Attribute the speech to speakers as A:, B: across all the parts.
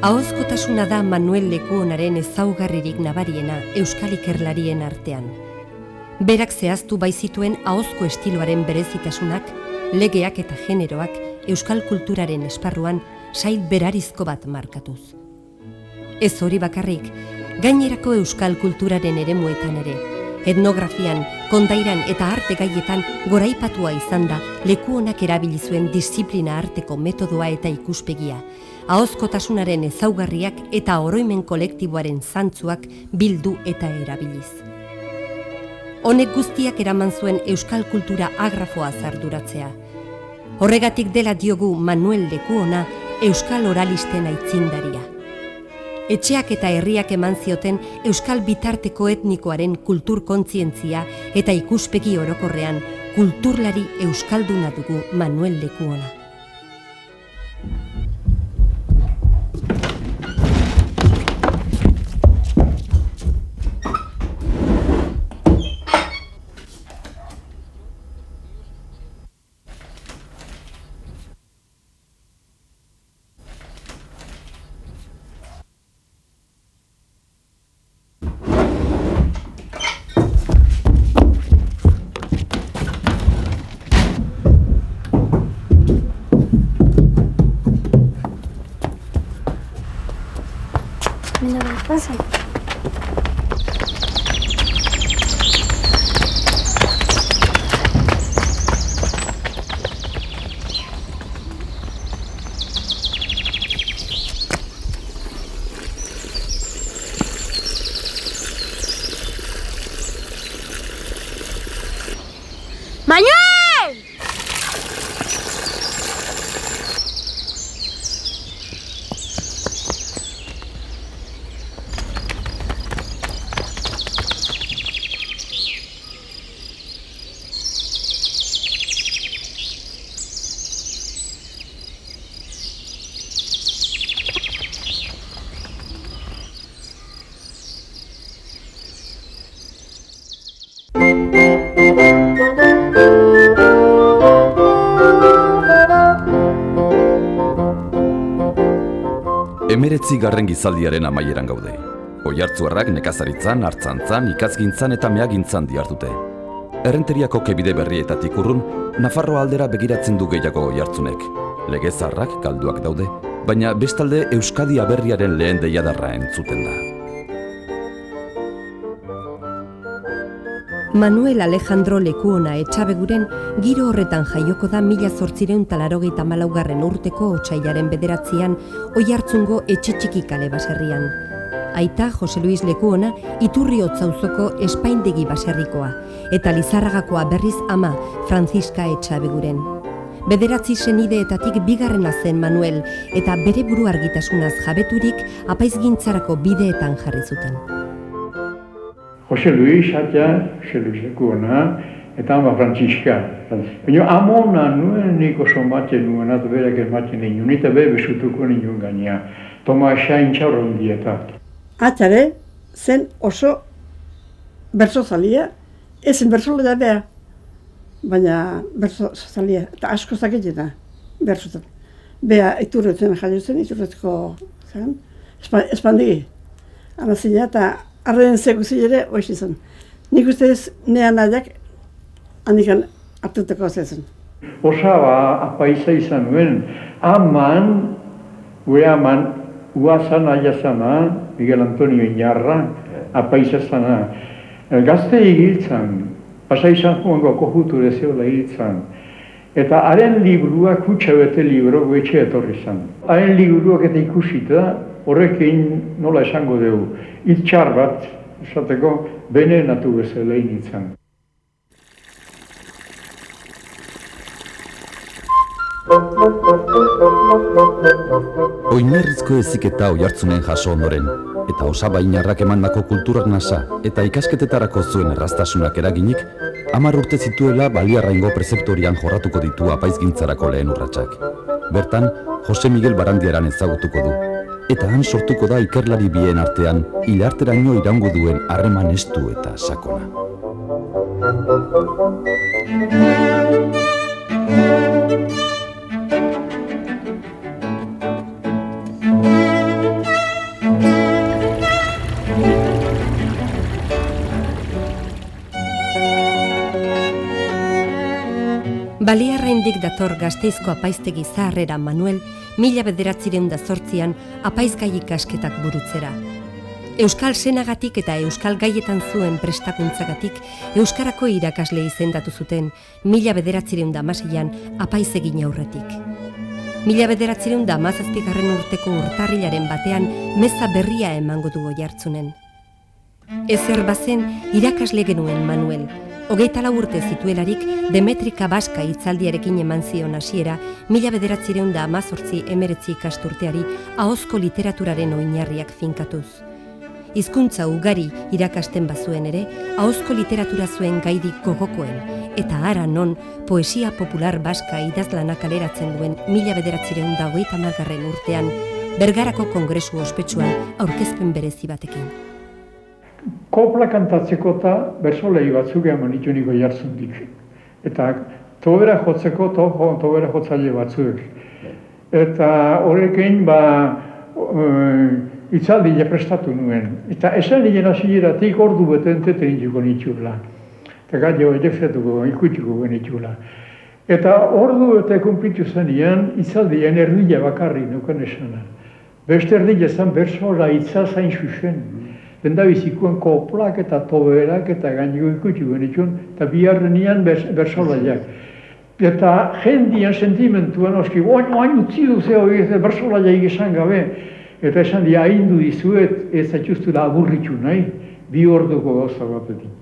A: Ahozkotasuna da Manuel Lekuonaren ezaugarririk nabariena euskal ikerlarien artean. Berak zehaztu baizituen ahozko estiloaren berezitasunak, legeak eta generoak euskal kulturaren esparruan sail berarizko bat markatuz. Ez hori bakarrik, gainerako euskal kulturaren eremuetan ere, etnografian, kondairan eta arte gaietan goraipatua izan da Lekuonak erabili zuen disiplina arteko metodoa eta ikuspegia, ahozkotasunaren ezaugarriak eta oroimen kolektiboaren zantzuak bildu eta erabiliz. Honek guztiak eraman zuen euskal kultura agrafoa arduratzea. Horregatik dela diogu Manuel Lekuona euskal oralisten aitzindaria. Etxeak eta herriak eman zioten euskal bitarteko etnikoaren kultur kontzientzia eta ikuspegi orokorrean kulturlari euskalduna dugu Manuel Lekuona.
B: Pasa. ¡Manuel!
C: Emeretzigarren gizaldiaren amaieran gaude. Oiartzuarrak nekazaritzan, artzantzan, ikazgintzan eta meagintzan dihartute. Errenteriako kebide berrietatik urrun, Nafarroa aldera begiratzen du gehiago oiartzunek. Legezarrak galduak daude, baina bestalde Euskadi aberriaren lehen deiadarra entzuten da.
A: Manuel Alejandro Lekuona Etxabeguren giro horretan jaioko da 1894 urteko otsailaren 9 Oiartzungo Etxetxiki kale baserrian. Aita Jose Luis Lekuona Iturri Otzauzoko Espaindegi baserrikoa eta Lizarragakoa berriz ama Franziska Etxabeguren. 9 senideetatik bigarrena zen Manuel eta bere buru argitasunaz jabeturik apaizgintzarako bideetan jarri zuten.
D: Jose Luis Lekuona eta ama Franziska. Baina amona nuen nik oso maten nuen, eta berak ematen nuen, eta besutuko nuen gaina. Tomasa intxaurron dieta.
B: Atare zen oso bertsozalia, ezen bertsolera beha, baina bertsozalia, eta asko zaketena bertsotan. Beha iturretzen jaio zen, iturretzeko espandegi. Anazina eta arren zekuzi ere hoiz izan. Nik ustez nea nahiak handikan hartuteko zezen.
D: Osaba apaiza izan nuen, gure aman, uazan aia zana, Miguel Antonio Iñarra, apaiza zana. Gazte egiltzan, pasa izan joango kojuture zeola egiltzan. Eta haren libruak, kutsa bete libro, goetxe etorri zan. Haren libruak eta ikusita, horrekin nola esango dugu, itxar bat, esateko, benenatu bezala initzan.
C: Oinarrizko heziketa Oiartzunen jaso ondoren, eta Osaba Inarrak emandako kulturak nasa eta ikasketetarako zuen erraztasunak eraginik, 10 urte zituela Baliarraingo prezeptorian jorratuko ditu apaizgintzarako lehen urratsak. Bertan, Jose Miguel Barandiaran ezagutuko du, eta han sortuko da ikerlari bien artean hilarteraino iraungo duen harreman estu eta sakona.
A: Baliarraindik dator Gasteizko apaiztegi zaharrera Manuel 1908an apaizgai ikasketak burutzera. Euskal senagatik eta euskal gaietan zuen prestakuntzagatik euskarako irakasle izendatu zuten 1916an apaizegin aurretik. 1917 urteko urtarrilaren batean meza berria emango du Oiartzunen. Ezer bazen irakasle genuen Manuel. 24 urte zituelarik Demetrika Baska hitzaldiarekin eman zion hasiera 1918-19 ikasturteari ahozko literaturaren oinarriak finkatuz. Hizkuntza ugari irakasten bazuen ere, ahozko literatura zuen gaidik gogokoen, eta hara non poesia popular baska idazlanak kaleratzen duen 1930 urtean, Bergarako Kongresu ospetsuan aurkezpen berezi batekin.
D: Kopla kantatzeko eta bersolei batzuk eman ditunik Oiartzundik. Eta tobera jotzeko tobera jotzaile batzuek. Eta horrekin hitzaldia prestatu nuen. Eta esan nien hasieratik ordu betente teintuko nitxula. Eta gaio edefetuko ikutuko genitxula. Eta ordu bete kumplitu zenean hitzaldien erdila bakarri nuken esana. Beste erdila zen bersola hitza zain xuxen. Lendabizikoen koplak eta toberak eta gaineko ikutu genitxun, eta biharrenian bersolaiak. Eta jendian sentimentuan oski, oain utzi duze hori bersolaiak esan gabe, eta esan di haindu dizuet ez zaituztu da aburritu nahi, 2 orduko gauza batetik.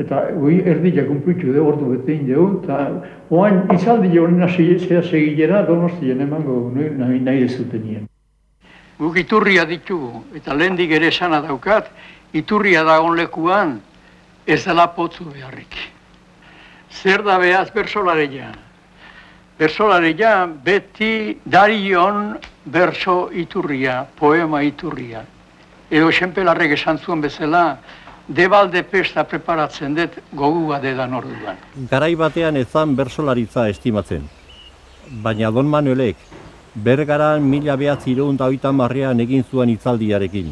D: Eta erdila kumplitu de ordu betein dugu, eta oain izaldi horren segilera Donostien emango nahi dezutenien.
E: Guk iturria ditugu, eta lehendik ere esana daukat, iturria dagoen lekuan ez dela potzu beharrik. Zer da behaz bersolareia? Bersolareia beti darion berso iturria, poema iturria. Edo Xenpelarrek esan zuen bezala, debalde pesta preparatzen dut gogua dedan orduan.
F: Garai batean ezan bersolaritza estimatzen, baina Don Manuelek Bergaran 1930an egin zuen hitzaldiarekin.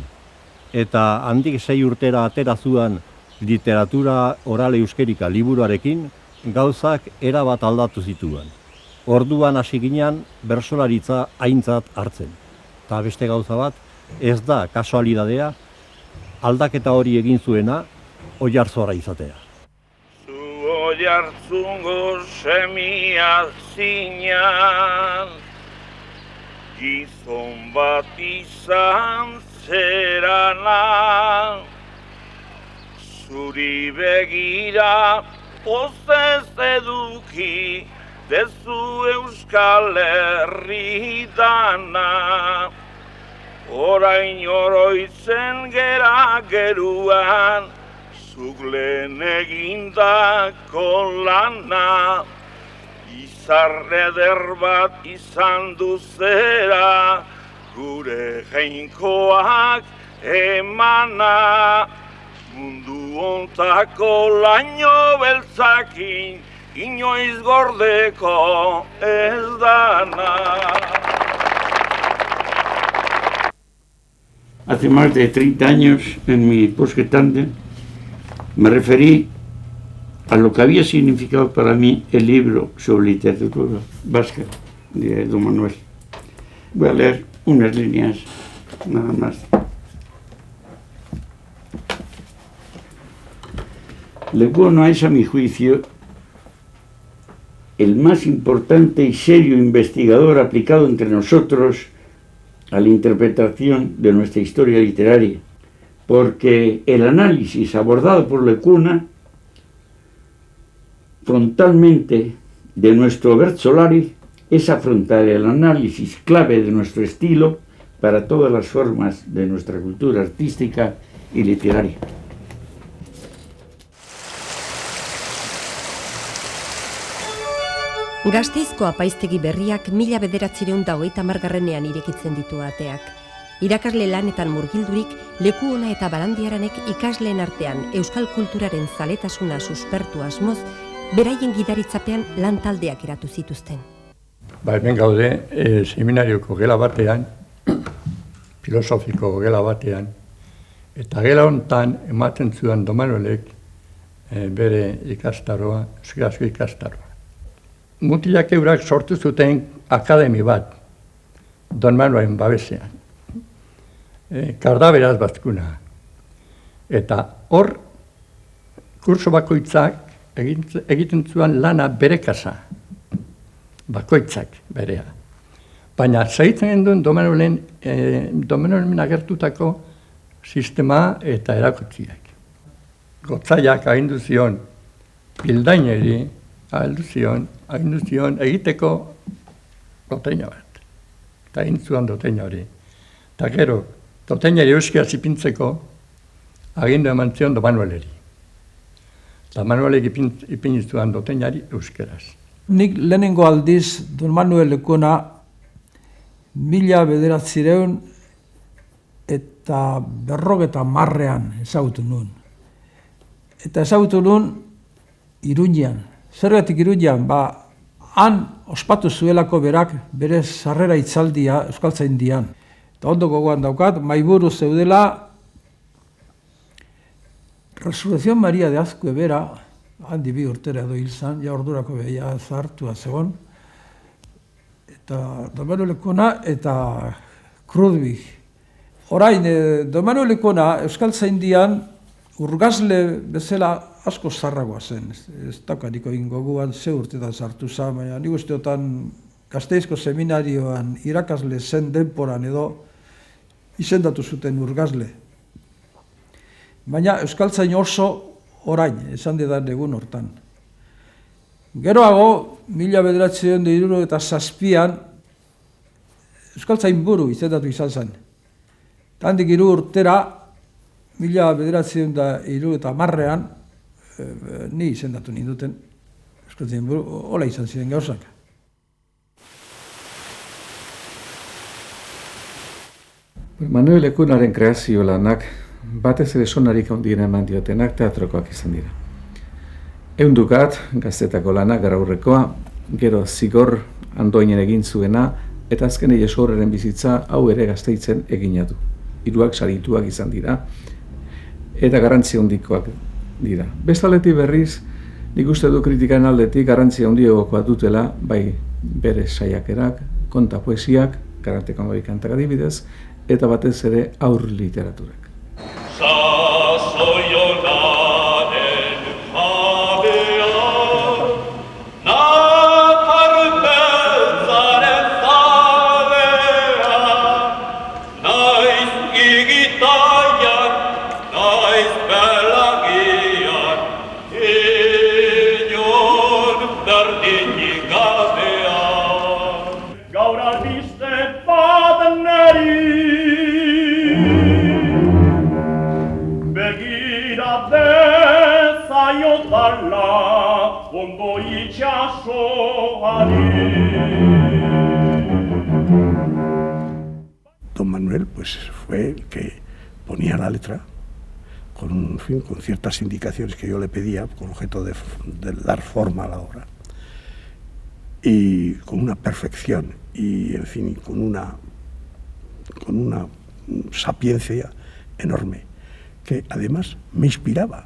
F: Eta handik 6 urtera atera zuen literatura oral euskerika liburuarekin gauzak erabat aldatu zituen. Orduan hasi ginen bersolaritza aintzat hartzen. Eta beste gauza bat, ez da kasualidadea, aldaketa hori egin zuena Oiartzora izatea.
G: Zu Oiartzungo semia zinan, gizon bat izan zerana, zuri begira pozez eduki dezu Euskal Herri dana. Orain oroitzen gera geruan, zuk lehen egindako lana. Izarre eder bat izan duzera, gure jainkoak emana. Mundu ontako laino beltzakin, inoiz gordeko ez dana.
H: Hace más de 30 años, en mi posquetante, me referí a lo que había significado para mí el libro sobre literatura vasca de Don Manuel. Voy a leer unas líneas, nada más. Lecuona es, a mi juicio, el más importante y serio investigador aplicado entre nosotros a la interpretación de nuestra historia literaria, porque el análisis abordado por Lecuna frontalmente de nuestro Bertsolari es afrontar el análisis clave de nuestro estilo para todas las formas de nuestra cultura artística y literaria.
A: Gasteizko apaiztegi berriak 1930ean irekitzen ditu ateak. Irakasle lanetan murgildurik, leku ona eta barandiaranek ikasleen artean euskal kulturaren zaletasuna suspertu asmoz, beraien gidaritzapean lan taldeak eratu zituzten.
D: Hemen gaude, seminarioko gela batean, filosofiko gela batean, eta gela hontan ematen zuen Domanuelek bere ikastaroa, euskarazko ikastaroa. Mutilak eurak sortu zuten akademi bat, Don Manuelen babesean. Kardaberaz bazkuna. Eta hor, kurso bakoitzak egiten zuen lana bere kasa. Bakoitzak berea. Baina zahitzen genduen Don Manuelen agertutako sistema eta erakutziak. Gotzaiak agindu zion bildaineri, agindu zion egiteko doteina bat. Eta egin zuen doteina hori. Eta gero, doteinari euskara ipintzeko agindu eman zion Don Manueleri. Don Manuelek ipini zuen doteinari euskaraz.
I: Nik lehenengo aldiz Don Manuel Lekuna 1950ean ezagutu nuen. Eta ezagutu nuen Iruñean. Zergatik Iruñean, han ospatu zuelako berak bere sarrera hitzaldia Euskaltzaindian. Eta ondo gogoan daukat, mahaiburu zeudela Resurrección Maria de Azkue bera, handi 2 urtera edo hil zan, ja ordurako behia zahartua zegoen, eta Don Manuel Lekuna eta Krudwig. Orain, Don Manuel Lekuna Euskaltzaindian urgazle bezala asko zarragoa zen. Ez daukaniko gogoan ze urtetan sartu zen, baina nik usteotan Gasteizko seminarioan irakasle zen denporan edo izendatu zuten urgazle. Baina Euskaltzain oso orain, esan dedan egun hortan. Geroago, 1967an, Euskaltzain buru izendatu izan zen. Handik 3 urtera, 1970ean, ni izendatu ninduten, Euskaltzain buru, hola izan ziren gauzak.
J: Manuel Lekunaren kreazio lanak batez ere sonarik handiena eman diotenak teatrokoak izan dira. Eundukat, gaztetako lanak garaurrekoa, gero Zigor Andoinen egin zuena, eta azkenei Esorreren bizitza hau ere Gasteizen egina du. 3 sarituak izan dira, eta garrantzia handikoak dira. Bestaldetik berriz, nik uste du kritikaren aldetik garrantzia handiegokoa dutela, bai bere saiakerak, konta poesiak, Garanteko Amabi kantak adibidez, eta batez ere haur literaturak.
K: Don Manuel pues fue el que ponía la letra con ciertas indicaciones que yo le pedía con objeto de dar forma a la obra y con una perfección y en fin con una sapiencia enorme que además me inspiraba.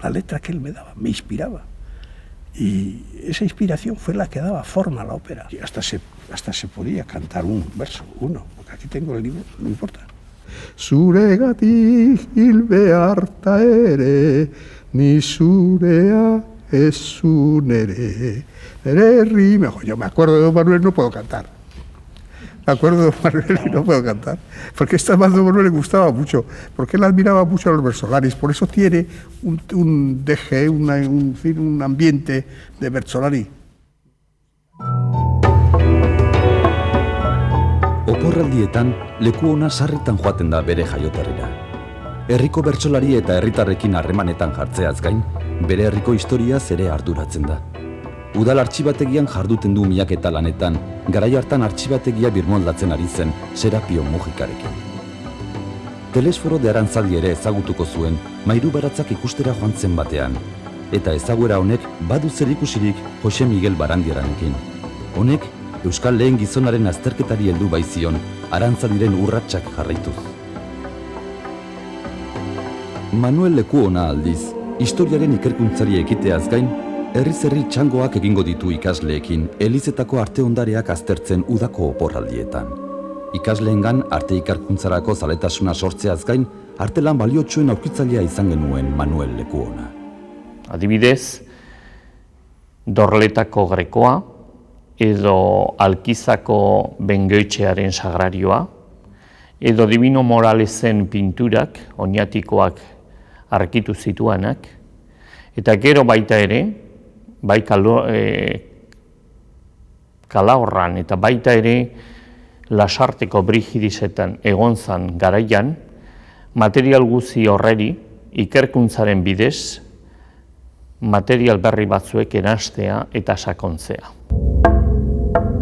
K: La letra que él me daba me inspiraba. Y esa inspiración fue la que daba forma a la ópera. Y hasta se podía cantar un verso, uno, porque aquí tengo el libro, no importa. Zuregatik hil beharta ere, ni zurea ez zu nere. Yo me acuerdo de Don Manuel, no puedo cantar. Me acuerdo de Manuel y no puedo cantar. Porque esta banda de Manuel le gustaba mucho. Porque él admiraba mucho a los Bertsolaris. Por eso tiene un deje, un ambiente de Bertsolari.
C: Oporraldietan leku ona sarritan joaten da bere jaioterrira. Herriko bertsolari eta herritarrekin harremanetan jartzeaz gain, bere herriko historiaz ere arduratzen da. Udal artxibategian jarduten du miaketa lanetan, garai hartan artxibategia birmoldatzen ari zen Serapio Mujikarekin. Telesforo de Arantzadi ere ezagutuko zuen Mairu Baratzak ikustera joan zen batean, eta ezaguera honek badu zerikusirik Jose Miguel Barandiaranekin. Honek Euskal lehen gizonaren azterketari heldu baizion Arantzadiren urratsak jarraituz. Manuel Lekuona aldiz, historiaren ikerkuntzari ekiteaz gain, herriz-herri txangoak egingo ditu ikasleekin elizetako arte ondareak aztertzen udako oporraldietan. Ikasleengan arte ikerkuntzarako zaletasuna sortzeaz gain, artelan baliotsuen aurkitzailea izan genuen Manuel Lekuona.
L: Adibidez, Dorletako Grekoa, edo Alkizako Bengoetxearen sagrarioa, edo Divino Moralesen pinturak, oinatikoak arkitu zituanak, eta gero baita ere, bai Kalahorran eta baita ere Lasarteko Brigidisetan egon zan garaian, material guzi horreri ikerkuntzaren bidez, material berri batzuek erastea eta sakontzea.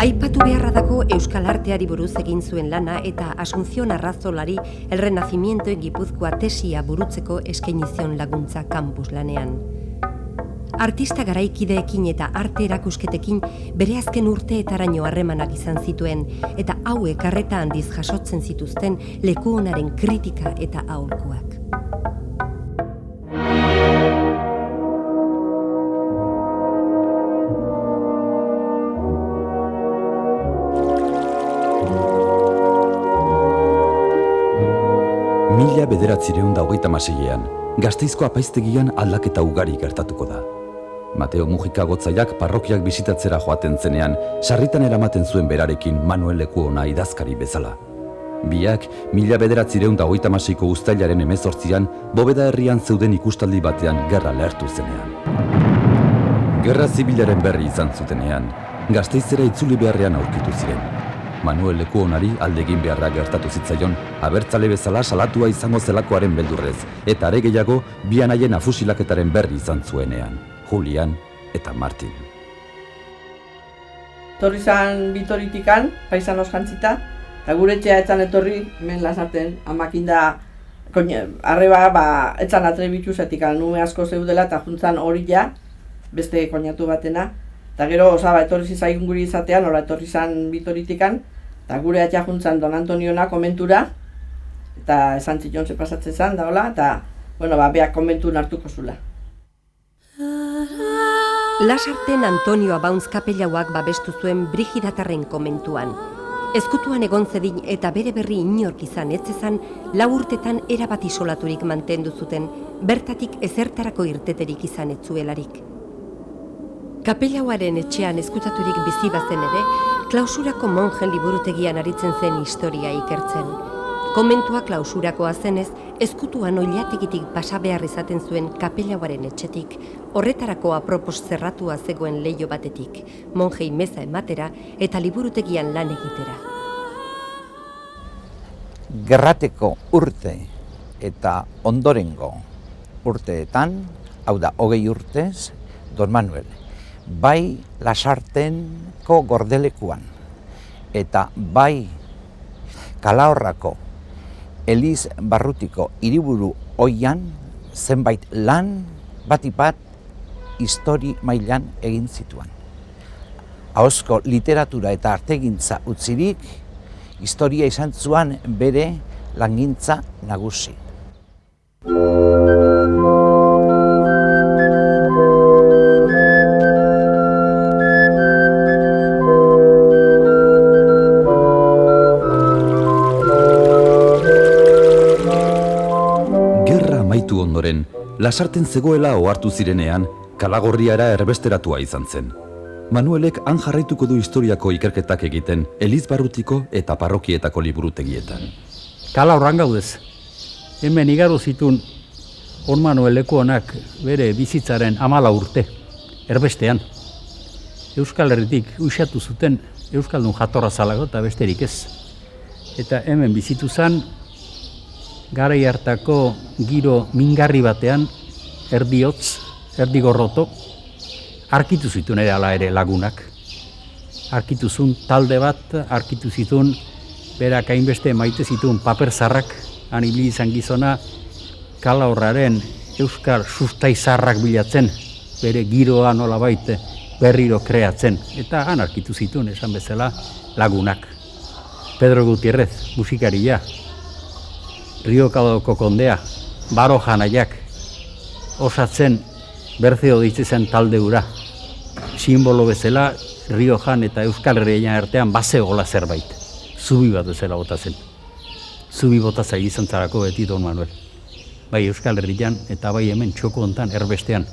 A: Aipatu beharra dago Euskal Arteari buruz egin zuen lana eta Asunción Arrazolari El Renacimiento en Gipuzkoa tesia burutzeko eskaini zion laguntza campus lanean. Artista garaikideekin eta arte erakusketekin bere azken urteetaraino harremanak izan zituen eta hauek arreta handiz jasotzen zituzten Lekuonaren kritika eta aholkuak.
C: Mila 1926ean, Gasteizko apaiztegian aldaketa ugari gertatuko da. Mateo Mujika Gotzaiak parrokiak bisitatzera joaten zenean, sarritan eramaten zuen berarekin Manuel Lekuona idazkari bezala. Biak, 1926ko uztailaren 18an, Bobeda herrian zeuden ikustaldi batean gerra lehertu zenean. Gerra zibilaren berri izan zutenean, Gasteizera itzuli beharrean aurkitu ziren. Manuel Lekuonari aldegin beharra gertatu zitzaion, abertzale bezala salatua izango zelakoaren beldurrez, eta are gehiago, bi anaien afusilaketaren berri izan zuenean, Julian eta Martin.
M: Etorri zan Bitoritikan, paisanos jantzita, eta gure etxea etzan etorri, hemen Lasarten, amakinda, arreba, etzan atrebitu zetik, nume asko zeudela, eta juntzan hori ja, beste koinatu batena, eta gero, etorri zizaigun guri izatean, etorri zan Bitoritikan, eta gure atxa juntzan Don Antoniona komentura, eta esan zion ze pasatzen zan, da hola, eta, beak komentun hartuko zula.
A: Lasarten Antonio Abauntz kapelauak babestu zuen Brigidatarren komentuan. Ezkutuan egon zedin eta bere berri inork izan etzezan, 4 urtetan erabat isolaturik mantendu zuten, bertatik ezertarako irteterik izan etzuelarik. Kapelauaren etxean ezkutaturik bizi bazen ere, klausurako monjen liburutegian aritzen zen historia ikertzen. Komentua klausurakoa zenez, ezkutuan oilategitik pasa behar izaten zuen kapelauaren etxetik, horretarako apropos zerratua zegoen leiho batetik, monjei meza ematera eta liburutegian lan egitera.
N: Gerrateko urte eta ondorengo urteetan, hau da 20 urtez, Don Manuel, bai Lasartenko gordelekuan, eta bai Kalahorrako Eliz Barrutiko hiriburu oian zenbait lan batipat histori mailan egin zituen. Ahozko literatura eta artegintza utzirik, historia izan zuen bere langintza nagusi.
C: Ondoren, Lasarten zegoela ohartu zirenean, Kalagorriara erbesteratua izan zen. Manuelek han jarraituko du historiako ikerketak egiten Elizbarrutiko eta parrokietako liburutegietan.
O: Kala horran gaudez. Hemen igaru zitun On Manuel Lekuonak bere bizitzaren 14 urte, erbestean. Euskal Herritik uxatu zuten Euskaldun jatorra zalago eta besterik ez. Eta hemen bizitu zen, garai hartako giro mingarri batean, erdiotz, erdigorroto, arkitu zituen ere ala ere lagunak. Arkitu zuen talde bat, arkitu zituen berak hainbeste maite zituen paper zarrak, han ibili izan gizona, Kalahorraren euskal sustaizarrak bilatzen, bere giroa nolabait berriro kreatzen, eta han arkitu zituen esan bezala lagunak. Pedro Gutierrez, musikaria, Riokadoko kondea, Baro Janaiak, osatzen Berceo ditzen talde hura. Simbolo bezala Riojan eta Euskal Herrian artean bazegola zerbait. Zubi bat bezala botatzen. Zubi botazai izan zarako beti Don Manuel. Bai Euskal Herrian eta bai hemen txoko hontan erbestean.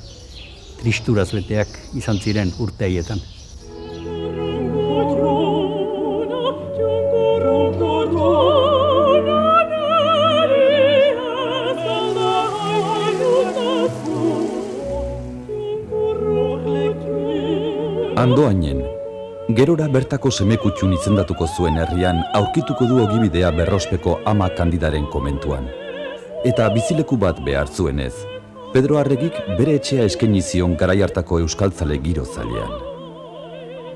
O: Tristuraz beteak izan ziren urte haietan.
C: Andoainen, gerora bertako semekutxun izendatuko zuen herrian aurkituko du ogibidea Berrospeko ama Kandidaren komentuan. Eta bizileku bat behar zuenez, Pedro Arregik bere etxea eskaini zion garai hartako euskaltzale girozalean.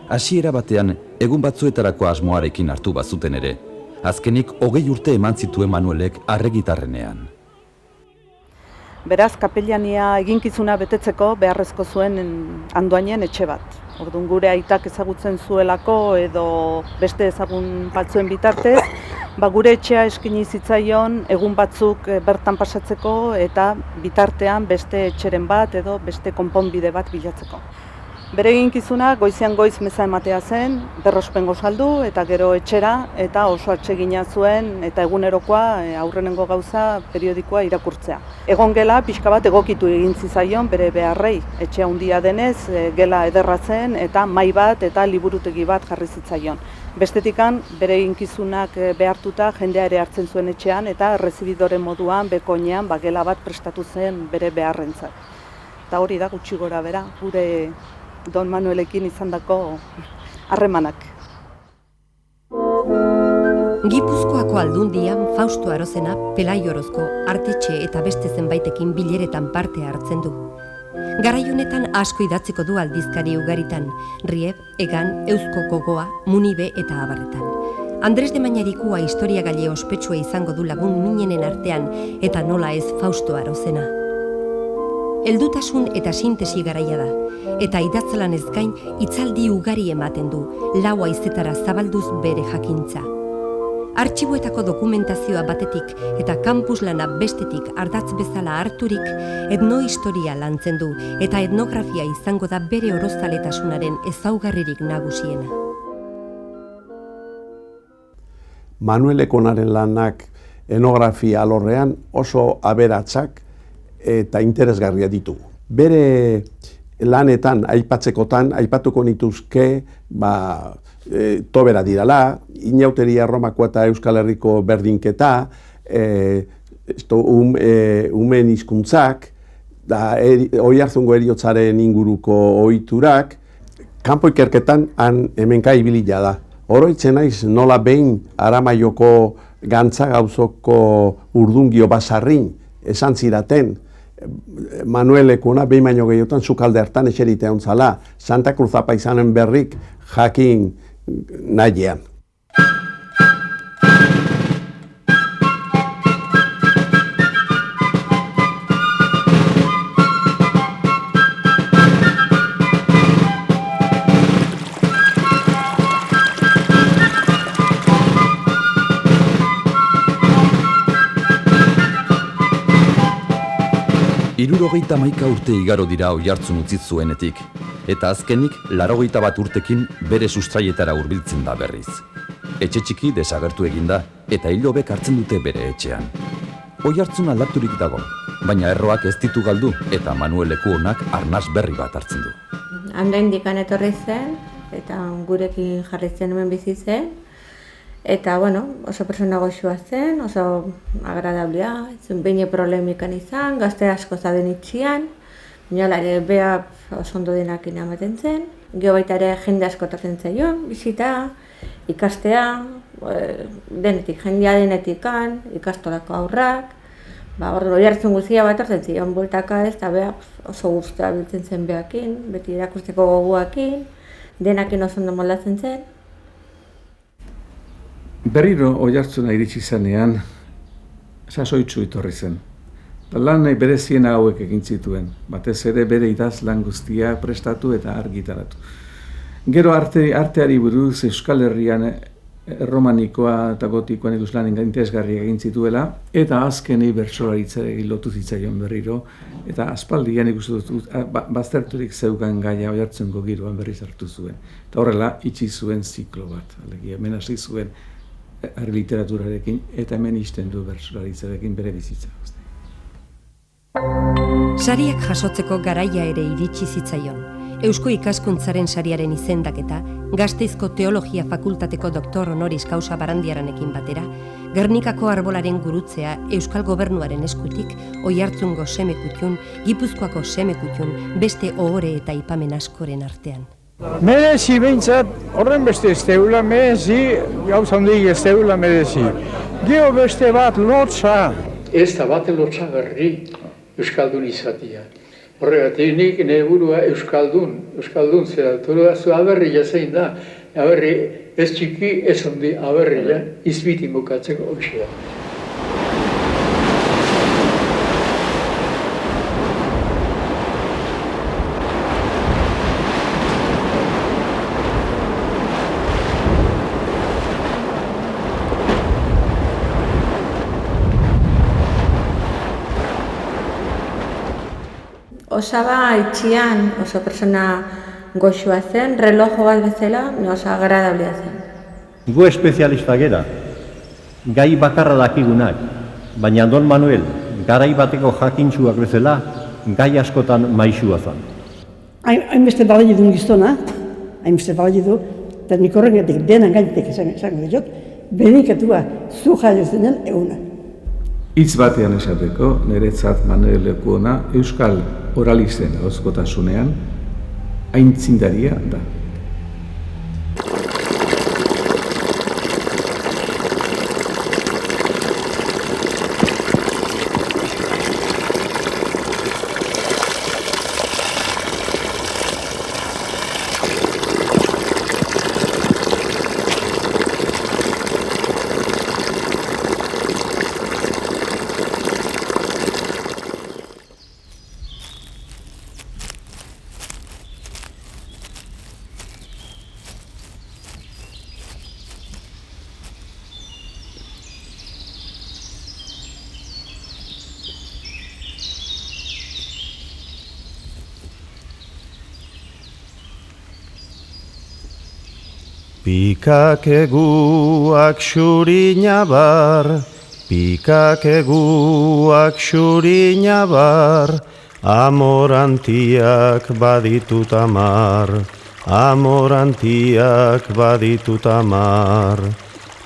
C: Hasiera batean, egun batzuetarako asmoarekin hartu bazuten ere, azkenik 20 urte eman zituen Manuelek Arregitarrenean.
P: Beraz, kapelania eginkizuna betetzeko beharrezko zuen Andoainen etxe bat. Orduan gure aitak ezagutzen zuelako edo beste ezagun batzuen bitartez, gure etxea eskaini zitzaion egun batzuk bertan pasatzeko eta bitartean beste etxeren bat edo beste konponbide bat bilatzeko. Bere eginkizuna goizean goiz meza ematea zen, Berrospengo saldu eta gero etxera eta oso atsegina zuen eta egunerokoa aurrenengo gauza periodikoa irakurtzea. Egon gela pixka bat egokitu egin zizaion bere beharrei. Etxea handia denez, gela ederra zen eta mahai bat eta liburutegi bat jarri zitzaion. Bestetikan bere eginkizunak behartuta jendea ere hartzen zuen etxean eta errezibidore moduan bekoinean gela bat prestatu zen bere beharrentzat. Eta hori da gutxi gora bera, gure Don Manuelekin izandako harremanak.
A: Gipuzkoako aldundian Fausto Arozena Pelai Orozko artetxe eta beste zenbaitekin bileretan parte hartzen du. Garai honetan asko idatziko du aldizkari ugaritan, Rieb, Egan, Eusko Gogoa, Munibe eta abarretan. Andres de Mañarikua historiagaile ospetsua izango du lagun minenen artean eta nola ez Fausto Arozena. Heldutasun eta sintesi garaia da, eta idatzalanez gain hitzaldi ugari ematen du, 4 haizetara zabalduz bere jakintza. Artxiboetako dokumentazioa batetik eta kanpuslana bestetik ardatz bezala harturik, etnohistoria lantzen du eta etnografia izango da bere orozaletasunaren ezaugarririk nagusiena.
K: Manuel Lekonaren lanak etnografia alorrean oso aberatsak eta interesgarria ditugu. Bere lanetan aipatzekotan aipatuko nituzke tobera dirala, inauteria Romakoa eta Euskal Herriko berdinketa, umen hizkuntzak, Oiartzungo heriotzaren inguruko ohiturak, kanpo ikerketan hemenka ibilia da. Oroitzen naiz nola behin Aramaioko Gantza gauzoko urdungio basarrin esan ziraten, Manuel Lekuna behin baino gehiotan sukalde hartan eserite ontzala, Santa Cruz apaizanen berrik jakin nahiean.
C: Hogeita urte igaro dira Oiartzun utzi zuenetik, eta azkenik 81 urtekin bere sustraietara hurbiltzen da berriz. Etxe txiki desagertu eginda eta hilobek hartzen dute bere etxean. Oiartzun aldaturik dago, baina erroak ez ditu galdu eta Manuel Lekuonak arnas berri bat hartzen du.
Q: handaindikan etorri zen, eta gurekin jarri zen hemen bizi zen. Eta, oso persona goxua zen, oso agradablea, zuen behin problemikan izan, gazte asko zaden itxian, nola ere beha oso ondo denakin ematen zen. Gero baita ere jende askotatzen zaion, bizita, ikastea, denetik, jendea denetikan, ikastolako aurrak. Hori hartzen guztia bat hartzen zion bueltaka ez, eta beha oso guztia biltzen zen behakin, beti erakusteko goguakin, denakin oso ondo moldatzen zen.
J: Berriro Oiartzuna iritsi zenean, sasoitzu itorri zen. Lan nahi berezien hauek egin zituen, batez ere bere idazlan guztia prestatu eta argitaratu. Gero arteari buruz Euskal Herrian erromanikoa eta gotikoan ikuslan interesgarriak egin zituela, eta azkenei bertsolaritzari lotu zitzaion berriro, eta aspaldian ikusten dut bazterturik zeukan gaia Oiartzungo giroan berriz hartu zuen. Eta horrela itxi zuen ziklo bat, hemen hasi zuen literaturaren eta hemen ixten du bertsolaritzarekin bere bizitza.
A: Sariak jasotzeko garaia ere iritsi zitzaion. Eusko Ikaskuntzaren sariaren izendaketa, Gasteizko Teologia Fakultateko doktor honoris causa Barandiaranekin batera, Gernikako arbolaren gurutzea Euskal Gobernuaren eskutik, Oiartzungo semekutxun, Gipuzkoako semekutxun, beste ohore eta aipamen askoren artean.
E: Merezi behintzat, horren beste ez teula, gauza handik ez teula merezi. Gero beste bat lotza. Ez da bat lotza berri Euskaldun izatia. Horregatik nik nire burua Euskaldun zera. Zu aberria zein da, aberri ez txiki ez handi aberria izbiti mokatzeko hoxea.
Q: Osaba itxian oso persona goxua zen, relojo bat bezala, oso agradablea zen.
F: Gu espezialista gera, gai bakarra dakigunak, baina Don Manuel, garai bateko jakintsuak bezala, gai askotan maisua zen.
B: Hainbeste badai duen giztona, eta nik horrengatik denan gainetik esango diot, benikatua zu jaio zenen eguna.
J: Hitz batean esateko, niretzat Manuel Lekuona Euskal oralisten ahozkotasunean aitzindaria da.
R: Pikakeguak xurinabar, pikakeguak xurinabar, amorantiak baditut amar, amorantiak baditut amar.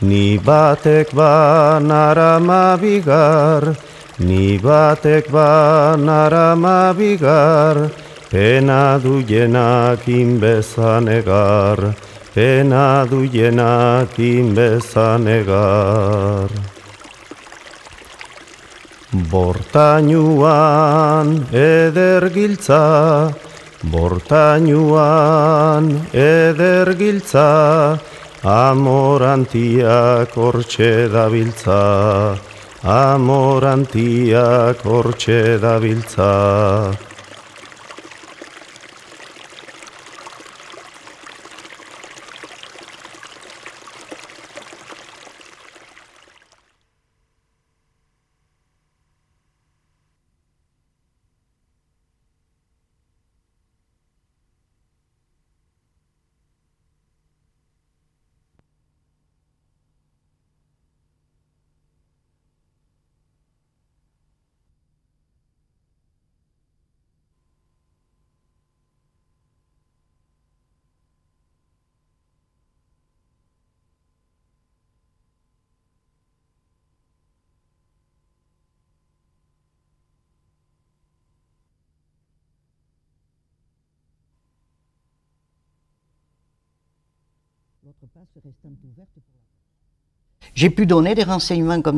R: Ni batek banarama bigar, ni batek banarama bigar, pena duienak inbezanegar. Pena duienak inbezanegar. Bortainuan eder giltza, bortainuan eder giltza, amorantiak hortxe dabiltza, amorantiak hortxe dabiltza.
S: J'ai pu donner des renseignements comme